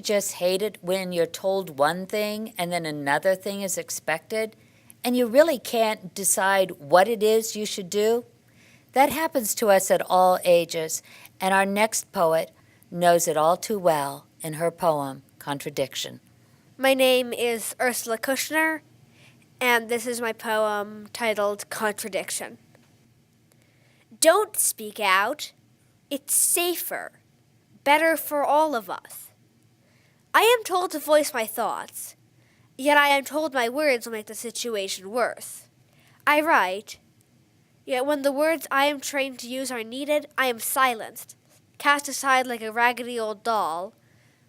you just hate it when you're told one thing and then another thing is expected, and you really can't decide what it is you should do? That happens to us at all ages, and our next poet knows it all too well in her poem, Contradiction. My name is Ursula Kushner, and this is my poem titled Contradiction. Don't speak out. It's safer, better for all of us. I am told to voice my thoughts, yet I am told my words will make the situation worse. I write, yet when the words I am trained to use are needed, I am silenced, cast aside like a raggedy old doll,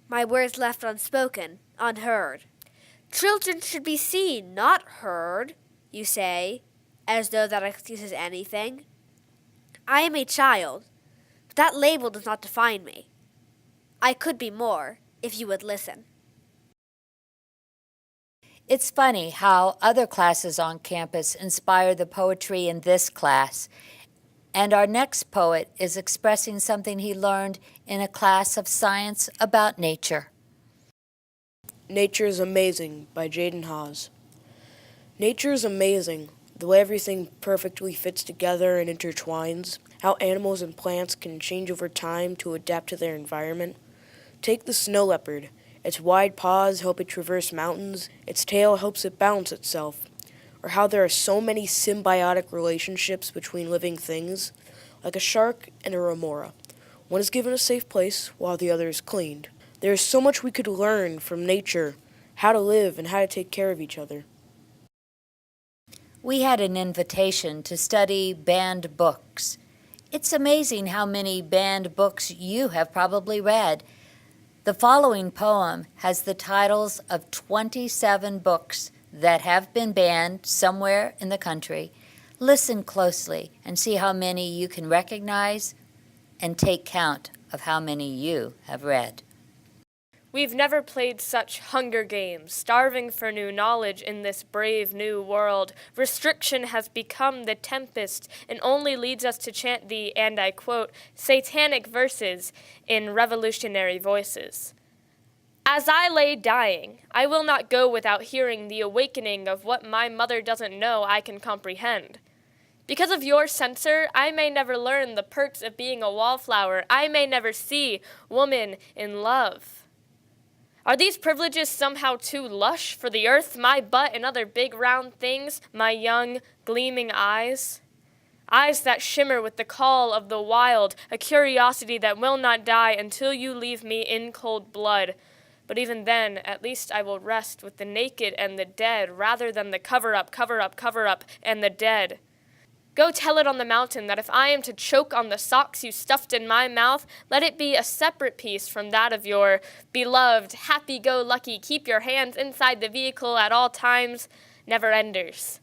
my words left unspoken, unheard. Children should be seen, not heard, you say, as though that excuses anything. I am a child, but that label does not define me. I could be more, if you would listen. It's funny how other classes on campus inspire the poetry in this class, and our next poet is expressing something he learned in a class of science about nature. Nature is Amazing by Jaden Haws. Nature is amazing, the way everything perfectly fits together and intertwines, how animals and plants can change over time to adapt to their environment. Take the snow leopard. Its wide paws help it traverse mountains, its tail helps it balance itself. Or how there are so many symbiotic relationships between living things, like a shark and a remora. One is given a safe place while the other is cleaned. There is so much we could learn from nature, how to live and how to take care of each other. We had an invitation to study banned books. It's amazing how many banned books you have probably read. The following poem has the titles of 27 books that have been banned somewhere in the country. Listen closely and see how many you can recognize and take count of how many you have read. We've never played such hunger games, starving for new knowledge in this brave new world. Restriction has become the tempest and only leads us to chant the, and I quote, satanic verses in revolutionary voices. As I lay dying, I will not go without hearing the awakening of what my mother doesn't know I can comprehend. Because of your censor, I may never learn the perks of being a wallflower. I may never see woman in love. Are these privileges somehow too lush for the earth, my butt and other big round things, my young, gleaming eyes? Eyes that shimmer with the call of the wild, a curiosity that will not die until you leave me in cold blood. But even then, at least I will rest with the naked and the dead, rather than the cover-up, and the dead. Go tell it on the mountain that if I am to choke on the socks you stuffed in my mouth, let it be a separate piece from that of your beloved, happy-go-lucky, keep your hands inside the vehicle at all times, never-enders.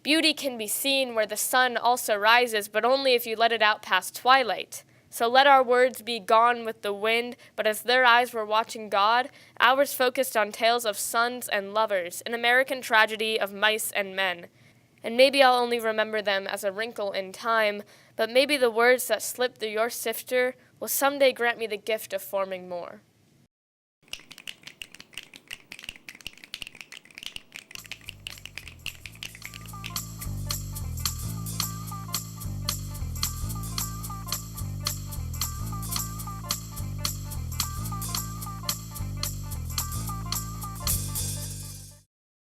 Beauty can be seen where the sun also rises, but only if you let it out past twilight. So let our words be gone with the wind, but as their eyes were watching God, ours focused on tales of sons and lovers, an American tragedy of mice and men. And maybe I'll only remember them as a wrinkle in time, but maybe the words that slip through your sifter will someday grant me the gift of forming more.